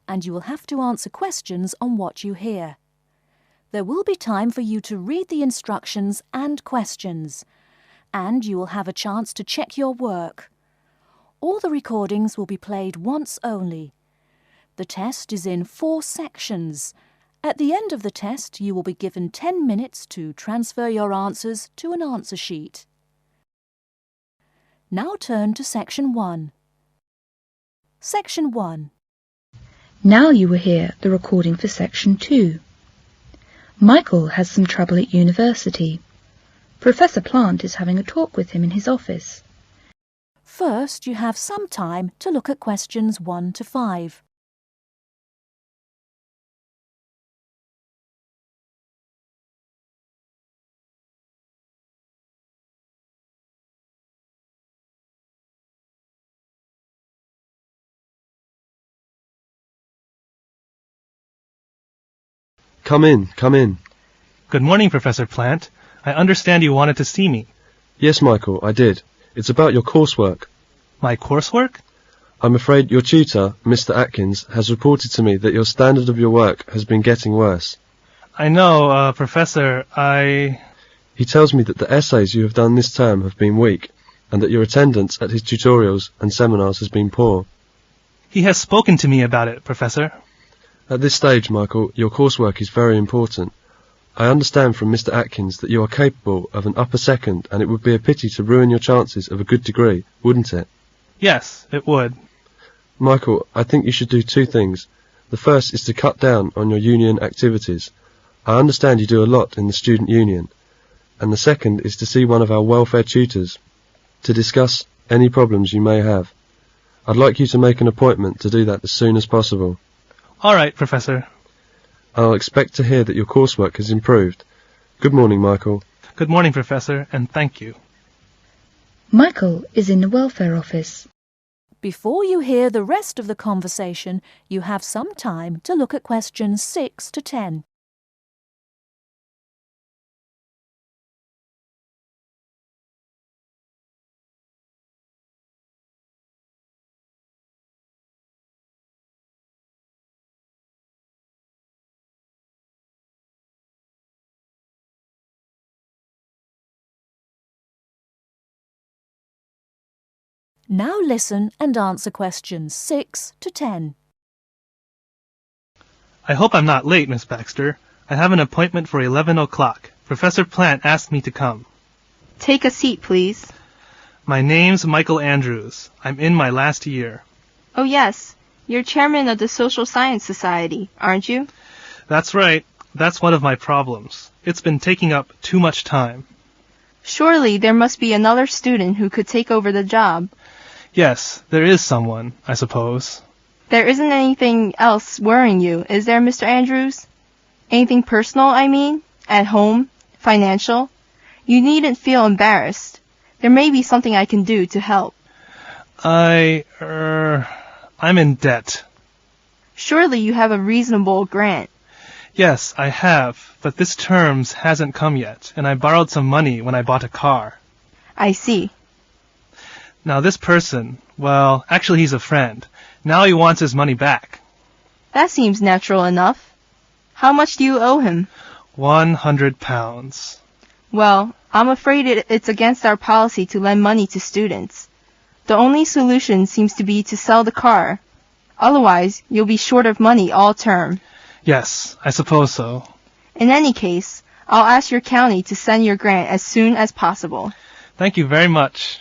and you will have to answer questions on what you hear. There will be time for you to read the instructions and questions, and you will have a chance to check your work. All the recordings will be played once only. The test is in 4 sections. At the end of the test, you will be given 10 minutes to transfer your answers to an answer sheet. Now turn to Section 1. Section 1. Now you will hear the recording for Section 2. Michael has some trouble at university. Professor Plant is having a talk with him in his office. First, you have some time to look at questions 1 to 5. Come in, come in. Good morning, Professor Plant. I understand you wanted to see me. Yes, Michael, I did. It's about your coursework. My coursework? I'm afraid your tutor, Mr. Atkins, has reported to me that your standard of your work has been getting worse. I know, Professor, He tells me that the essays you have done this term have been weak, and that your attendance at his tutorials and seminars has been poor. He has spoken to me about it, Professor. At this stage, Michael, your coursework is very important. I understand from Mr. Atkins that you are capable of an upper second, and it would be a pity to ruin your chances of a good degree, wouldn't it? Yes, it would. Michael, I think you should do 2 things. The first is to cut down on your union activities. I understand you do a lot in the student union. And the second is to see one of our welfare tutors, to discuss any problems you may have. I'd like you to make an appointment to do that as soon as possible. All right, Professor. I'll expect to hear that your coursework has improved. Good morning, Michael. Good morning, Professor, and thank you. Michael is in the welfare office. Before you hear the rest of the conversation, you have some time to look at questions 6 to 10. Now listen and answer questions 6 to 10. I hope I'm not late, Miss Baxter. I have an appointment for 11 o'clock. Professor Plant asked me to come. Take a seat, please. My name's Michael Andrews. I'm in my last year. Oh, yes. You're chairman of the Social Science Society, aren't you? That's right. That's one of my problems. It's been taking up too much time. Surely there must be another student who could take over the job. Yes, there is someone, I suppose. There isn't anything else worrying you, is there, Mr. Andrews? Anything personal, I mean? At home? Financial? You needn't feel embarrassed. There may be something I can do to help. I'm in debt. Surely you have a reasonable grant. Yes, I have, but this term's hasn't come yet, and I borrowed some money when I bought a car. I see. Now this person, well, actually he's a friend. Now he wants his money back. That seems natural enough. How much do you owe him? £100. Well, I'm afraid it's against our policy to lend money to students. The only solution seems to be to sell the car. Otherwise, you'll be short of money all term. Yes, I suppose so. In any case, I'll ask your county to send your grant as soon as possible. Thank you very much.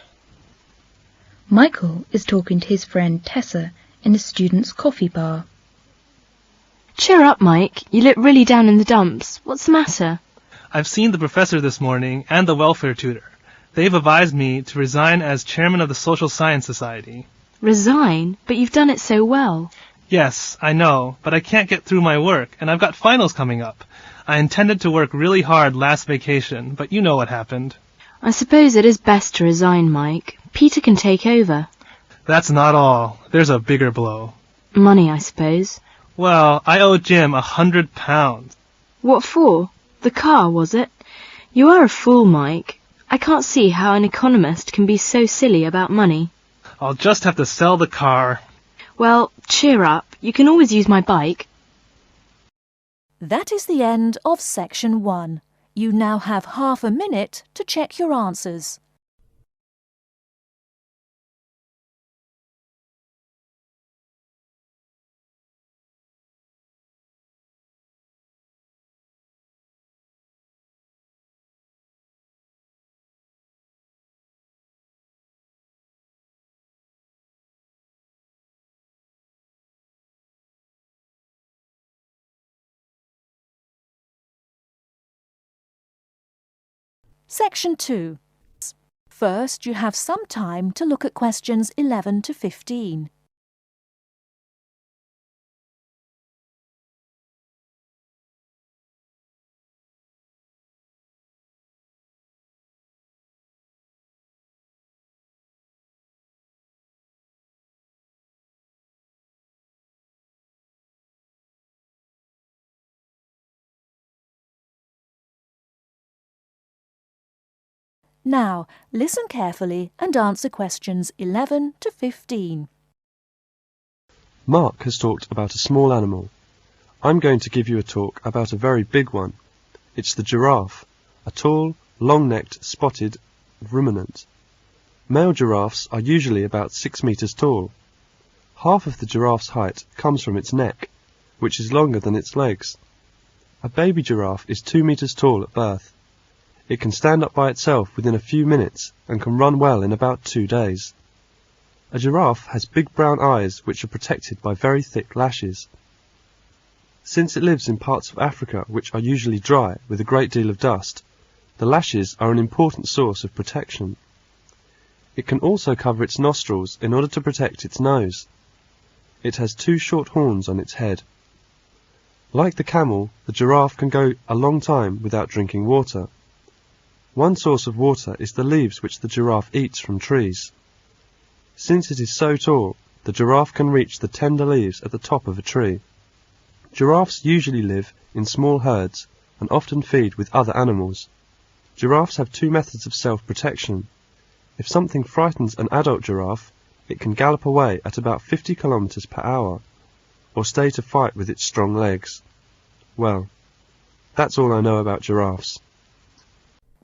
Michael is talking to his friend Tessa in the students' coffee bar. Cheer up, Mike. You look really down in the dumps. What's the matter? I've seen the professor this morning and the welfare tutor. They've advised me to resign as chairman of the Social Science Society. Resign? But you've done it so well. Yes, I know, but I can't get through my work, and I've got finals coming up. I intended to work really hard last vacation, but you know what happened. I suppose it is best to resign, Mike. Peter can take over. That's not all. There's a bigger blow. Money, I suppose. Well, I owe Jim £100. What for? The car, was it? You are a fool, Mike. I can't see how an economist can be so silly about money. I'll just have to sell the car. Well, cheer up. You can always use my bike. That is the end of section 1. You now have half a minute to check your answers. Section 2. First, you have some time to look at questions 11 to 15. Now, listen carefully and answer questions 11 to 15. Mark has talked about a small animal. I'm going to give you a talk about a very big one. It's the giraffe, a tall, long-necked, spotted ruminant. Male giraffes are usually about 6 meters tall. Half of the giraffe's height comes from its neck, which is longer than its legs. A baby giraffe is 2 meters tall at birth. It can stand up by itself within a few minutes and can run well in about 2 days. A giraffe has big brown eyes which are protected by very thick lashes. Since it lives in parts of Africa which are usually dry with a great deal of dust, the lashes are an important source of protection. It can also cover its nostrils in order to protect its nose. It has 2 short horns on its head. Like the camel, the giraffe can go a long time without drinking water. One source of water is the leaves which the giraffe eats from trees. Since it is so tall, the giraffe can reach the tender leaves at the top of a tree. Giraffes usually live in small herds and often feed with other animals. Giraffes have 2 methods of self-protection. If something frightens an adult giraffe, it can gallop away at about 50 kilometers per hour, or stay to fight with its strong legs. Well, that's all I know about giraffes.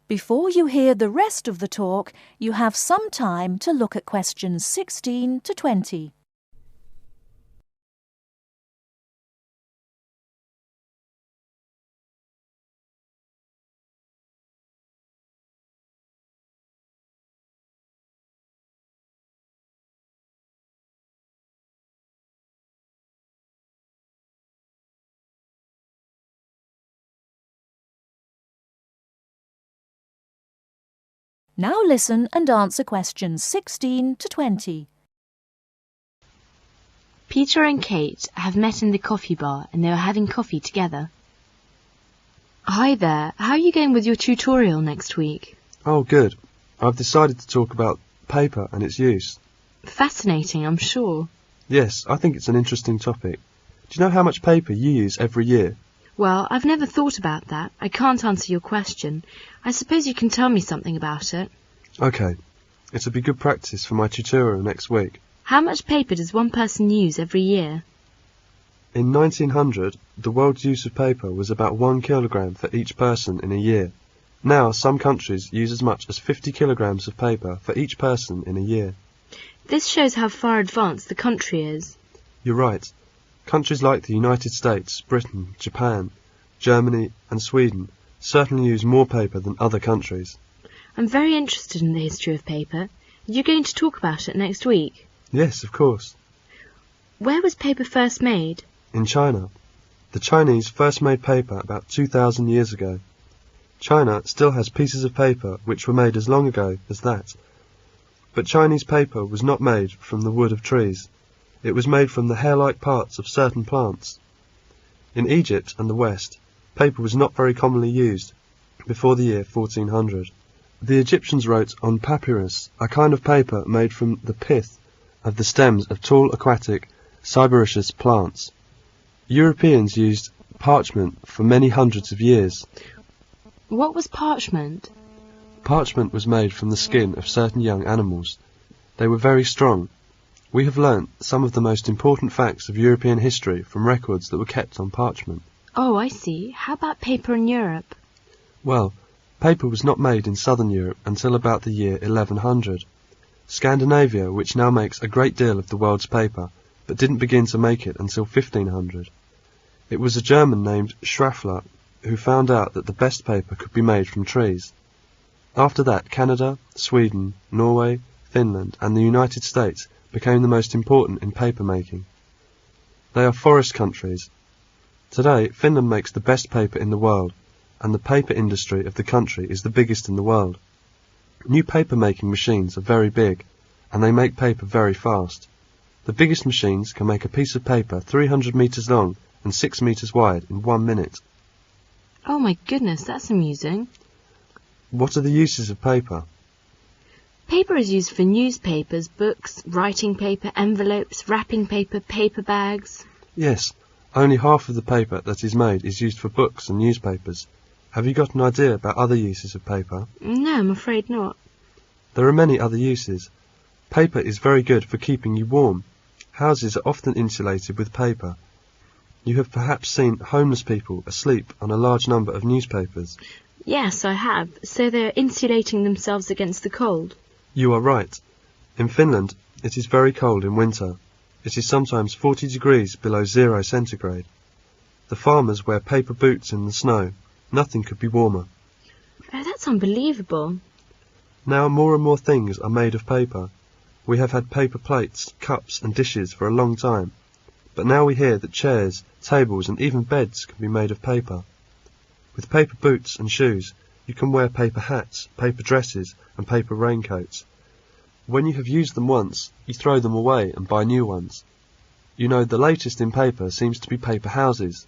Before you hear the rest of the talk, you have some time to look at questions 16 to 20. Now listen and answer questions 16 to 20. Peter and Kate have met in the coffee bar and they were having coffee together. Hi there, how are you going with your tutorial next week? Oh, good. I've decided to talk about paper and its use. Fascinating, I'm sure. Yes, I think it's an interesting topic. Do you know how much paper you use every year? Well, I've never thought about that. I can't answer your question. I suppose you can tell me something about it. Okay. It'll be good practice for my tutorial next week. How much paper does one person use every year? In 1900, the world's use of paper was about 1 kilogram for each person in a year. Now, some countries use as much as 50 kilograms of paper for each person in a year. This shows how far advanced the country is. You're right. Countries like the United States, Britain, Japan, Germany and Sweden certainly use more paper than other countries. I'm very interested in the history of paper. You're going to talk about it next week? Yes, of course. Where was paper first made? In China. The Chinese first made paper about 2,000 years ago. China still has pieces of paper which were made as long ago as that. But Chinese paper was not made from the wood of trees. It was made from the hair-like parts of certain plants. In Egypt and the West, paper was not very commonly used before the year 1400. The Egyptians wrote on papyrus, a kind of paper made from the pith of the stems of tall aquatic cyperaceous plants. Europeans used parchment for many hundreds of years. What was parchment? Parchment was made from the skin of certain young animals. They were very strong. We have learnt some of the most important facts of European history from records that were kept on parchment. Oh, I see. How about paper in Europe? Well, paper was not made in southern Europe until about the year 1100. Scandinavia, which now makes a great deal of the world's paper, but didn't begin to make it until 1500. It was a German named Schraffler who found out that the best paper could be made from trees. After that, Canada, Sweden, Norway, Finland and the United States became the most important in paper making. They are forest countries. Today, Finland makes the best paper in the world, and the paper industry of the country is the biggest in the world. New paper-making machines are very big, and they make paper very fast. The biggest machines can make a piece of paper 300 meters long and 6 meters wide in 1 minute. Oh my goodness, that's amusing. What are the uses of paper? Paper is used for newspapers, books, writing paper, envelopes, wrapping paper, paper bags. Yes, only half of the paper that is made is used for books and newspapers. Have you got an idea about other uses of paper? No, I'm afraid not. There are many other uses. Paper is very good for keeping you warm. Houses are often insulated with paper. You have perhaps seen homeless people asleep on a large number of newspapers. Yes, I have. So they're insulating themselves against the cold. You are right. In Finland, it is very cold in winter. It is sometimes 40 degrees below 0 centigrade. The farmers wear paper boots in the snow. Nothing could be warmer. Oh, that's unbelievable. Now more and more things are made of paper. We have had paper plates, cups and dishes for a long time. But now we hear that chairs, tables and even beds can be made of paper. With paper boots and shoes, you can wear paper hats, paper dresses and paper raincoats. When you have used them once, you throw them away and buy new ones. You know, the latest in paper seems to be paper houses.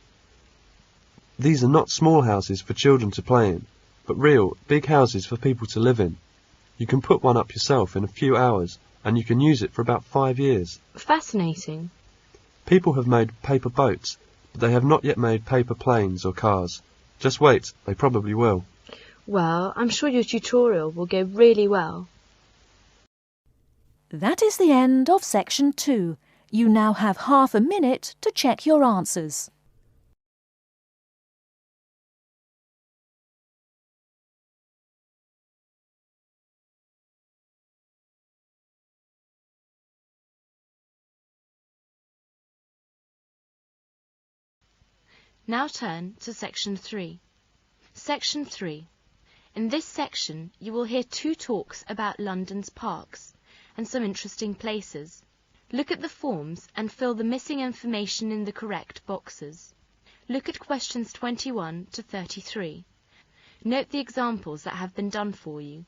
These are not small houses for children to play in, but real, big houses for people to live in. You can put one up yourself in a few hours, and you can use it for about 5 years. Fascinating. People have made paper boats, but they have not yet made paper planes or cars. Just wait, they probably will. Well, I'm sure your tutorial will go really well. That is the end of section 2. You now have half a minute to check your answers. Now turn to section 3. Section 3. In this section, you will hear 2 talks about London's parks and some interesting places. Look at the forms and fill the missing information in the correct boxes. Look at questions 21 to 33. Note the examples that have been done for you.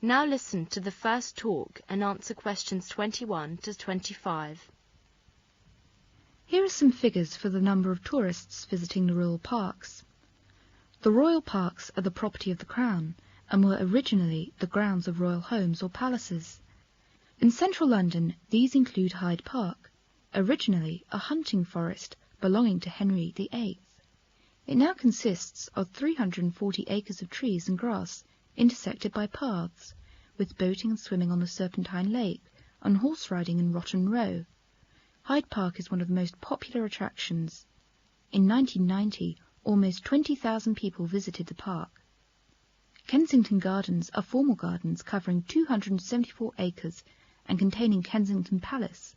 Now listen to the first talk and answer questions 21 to 25. Here are some figures for the number of tourists visiting the royal parks. The royal parks are the property of the Crown and were originally the grounds of royal homes or palaces. In central London, these include Hyde Park, originally a hunting forest belonging to Henry VIII. It now consists of 340 acres of trees and grass, intersected by paths, with boating and swimming on the Serpentine Lake, and horse riding in Rotten Row. Hyde Park is one of the most popular attractions. In 1990, almost 20,000 people visited the park. Kensington Gardens are formal gardens covering 274 acres and containing Kensington Palace.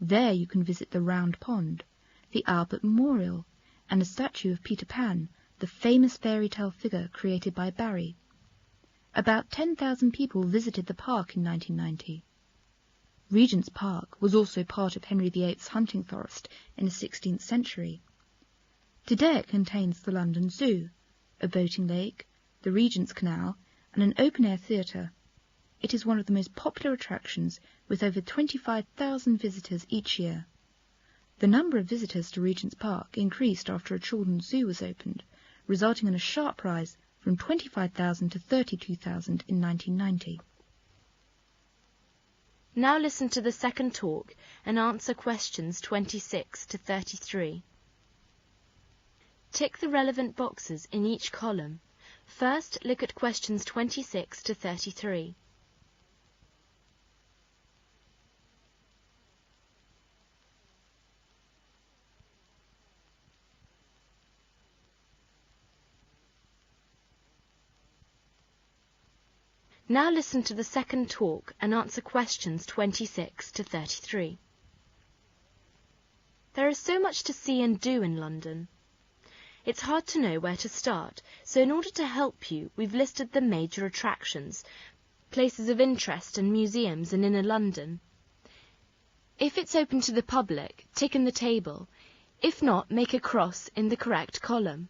There you can visit the Round Pond, the Albert Memorial, and a statue of Peter Pan, the famous fairy tale figure created by Barry. About 10,000 people visited the park in 1990. Regent's Park was also part of Henry VIII's hunting forest in the 16th century. Today it contains the London Zoo, a boating lake, the Regent's Canal, and an open-air theatre. It is one of the most popular attractions, with over 25,000 visitors each year. The number of visitors to Regent's Park increased after a children's zoo was opened, resulting in a sharp rise from 25,000 to 32,000 in 1990. Now listen to the second talk and answer questions 26 to 33. Tick the relevant boxes in each column. First, look at questions 26 to 33. Now listen to the second talk and answer questions 26 to 33. There is so much to see and do in London. It's hard to know where to start, so in order to help you, we've listed the major attractions, places of interest and museums in inner London. If it's open to the public, tick in the table. If not, make a cross in the correct column.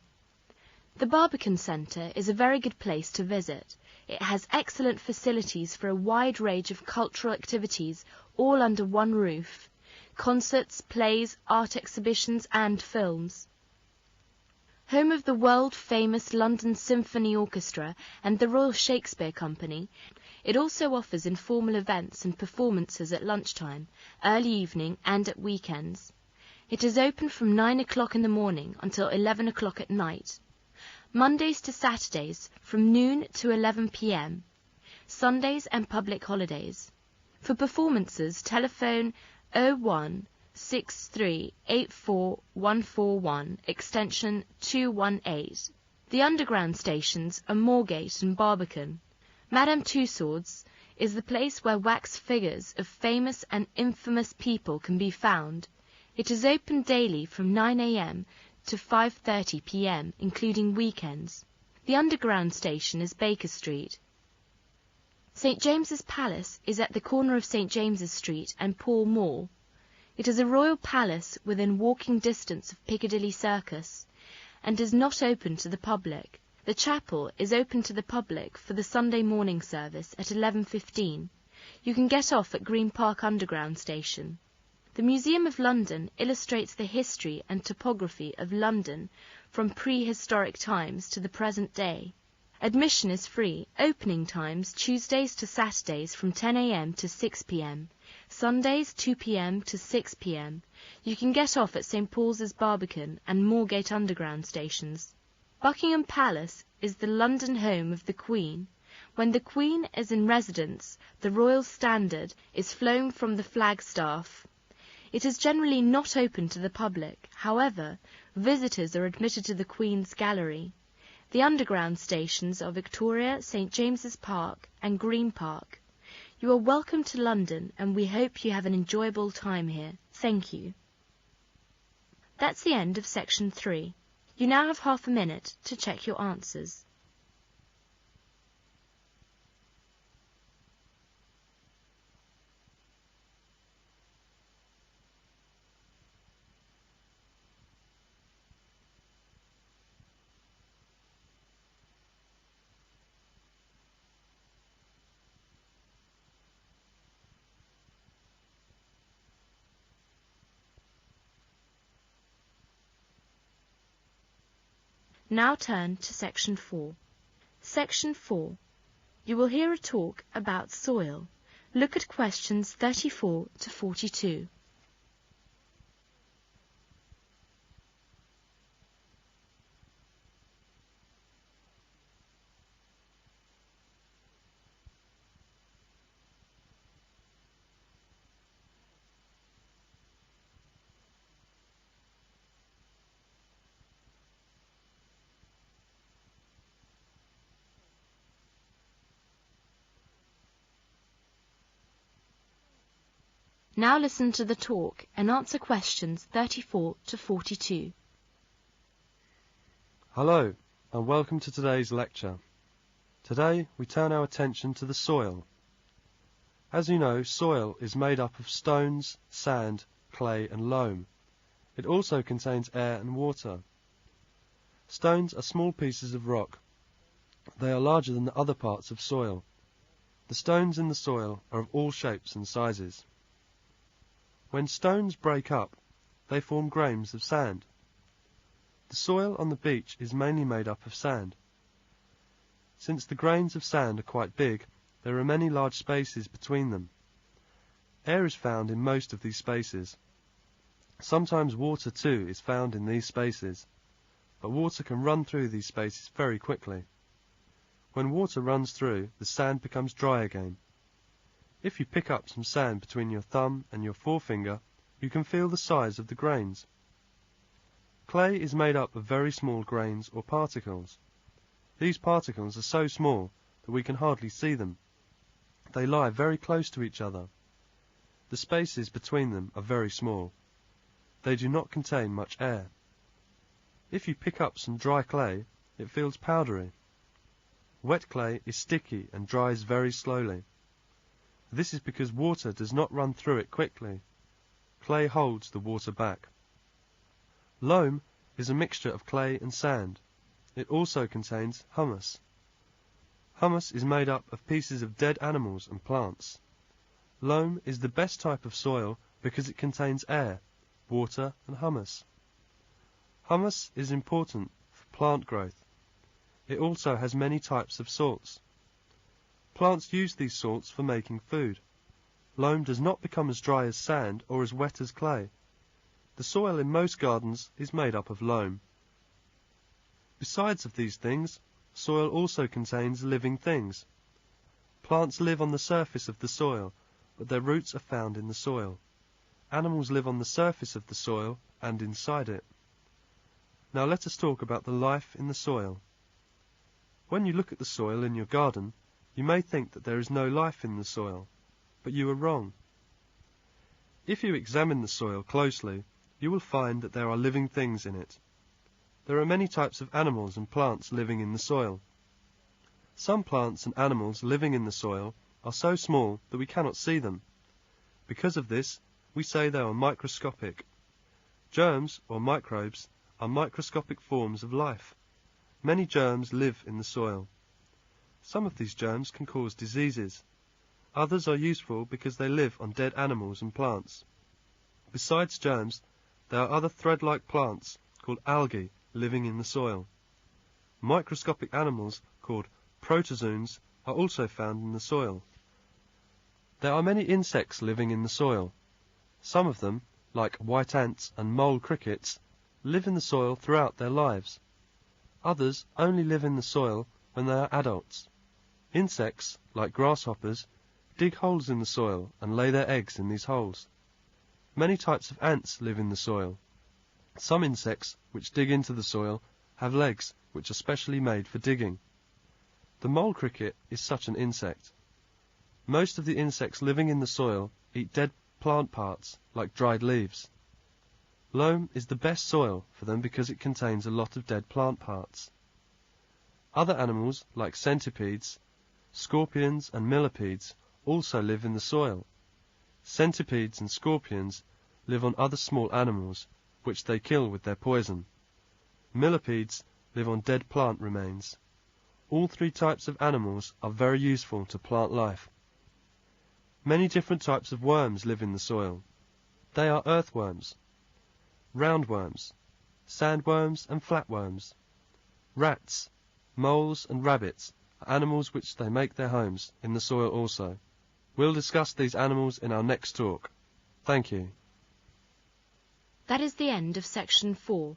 The Barbican Centre is a very good place to visit. It has excellent facilities for a wide range of cultural activities, all under one roof. Concerts, plays, art exhibitions and films. Home of the world-famous London Symphony Orchestra and the Royal Shakespeare Company, it also offers informal events and performances at lunchtime, early evening and at weekends. It is open from 9 o'clock in the morning until 11 o'clock at night. Mondays to Saturdays from noon to 11 p.m. Sundays and public holidays. For performances, telephone 01 6384141 extension 218. The underground stations are Moorgate and Barbican. Madame Tussauds is the place where wax figures of famous and infamous people can be found. It is open daily from 9 a.m. to 5:30 p.m. including weekends. The underground station is Baker Street. St James's Palace is at the corner of St James's Street and Pall Mall. It is a royal palace within walking distance of Piccadilly Circus and is not open to the public. The chapel is open to the public for the Sunday morning service at 11:15. You can get off at Green Park Underground Station. The Museum of London illustrates the history and topography of London from prehistoric times to the present day. Admission is free. Opening times Tuesdays to Saturdays from 10 a.m. to 6 p.m. Sundays 2 p.m. to 6 p.m. You can get off at St Paul's Barbican and Moorgate Underground stations. Buckingham Palace is the London home of the Queen. When the Queen is in residence, the royal standard is flown from the flagstaff. It is generally not open to the public. However, visitors are admitted to the Queen's Gallery. The underground stations are Victoria, St James's Park and Green Park. You are welcome to London and we hope you have an enjoyable time here. Thank you. That's the end of section 3. You now have half a minute to check your answers. Now turn to Section 4. Section 4. You will hear a talk about soil. Look at questions 34 to 42. Now listen to the talk and answer questions 34 to 42. Hello, and welcome to today's lecture. Today we turn our attention to the soil. As you know, soil is made up of stones, sand, clay and loam. It also contains air and water. Stones are small pieces of rock. They are larger than the other parts of soil. The stones in the soil are of all shapes and sizes. When stones break up, they form grains of sand. The soil on the beach is mainly made up of sand. Since the grains of sand are quite big, there are many large spaces between them. Air is found in most of these spaces. Sometimes water too is found in these spaces, but water can run through these spaces very quickly. When water runs through, the sand becomes dry again. If you pick up some sand between your thumb and your forefinger, you can feel the size of the grains. Clay is made up of very small grains or particles. These particles are so small that we can hardly see them. They lie very close to each other. The spaces between them are very small. They do not contain much air. If you pick up some dry clay, it feels powdery. Wet clay is sticky and dries very slowly. This is because water does not run through it quickly. Clay holds the water back. Loam is a mixture of clay and sand. It also contains humus. Humus is made up of pieces of dead animals and plants. Loam is the best type of soil because it contains air, water and humus. Humus is important for plant growth. It also has many types of salts. Plants use these salts for making food. Loam does not become as dry as sand or as wet as clay. The soil in most gardens is made up of loam. Besides of these things, soil also contains living things. Plants live on the surface of the soil, but their roots are found in the soil. Animals live on the surface of the soil and inside it. Now let us talk about the life in the soil. When you look at the soil in your garden, you may think that there is no life in the soil, but you are wrong. If you examine the soil closely, you will find that there are living things in it. There are many types of animals and plants living in the soil. Some plants and animals living in the soil are so small that we cannot see them. Because of this, we say they are microscopic. Germs, or microbes, are microscopic forms of life. Many germs live in the soil. Some of these germs can cause diseases. Others are useful because they live on dead animals and plants. Besides germs, there are other thread-like plants called algae living in the soil. Microscopic animals called protozoans are also found in the soil. There are many insects living in the soil. Some of them, like white ants and mole crickets, live in the soil throughout their lives. Others only live in the soil when they are adults. Insects, like grasshoppers, dig holes in the soil and lay their eggs in these holes. Many types of ants live in the soil. Some insects which dig into the soil have legs which are specially made for digging. The mole cricket is such an insect. Most of the insects living in the soil eat dead plant parts like dried leaves. Loam is the best soil for them because it contains a lot of dead plant parts. Other animals like centipedes, scorpions and millipedes also live in the soil. Centipedes and scorpions live on other small animals which they kill with their poison. Millipedes live on dead plant remains. All three types of animals are very useful to plant life. Many different types of worms live in the soil. They are earthworms, roundworms, sandworms and flatworms. Rats, moles and rabbits are animals which they make their homes in the soil also. We'll discuss these animals in our next talk. Thank you. That is the end of section 4.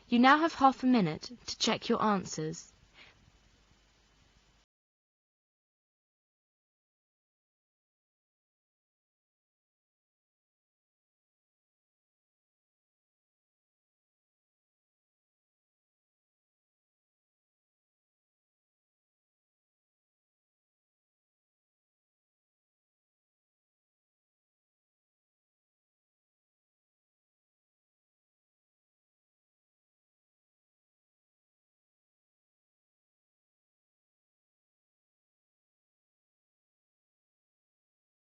You now have half a minute to check your answers.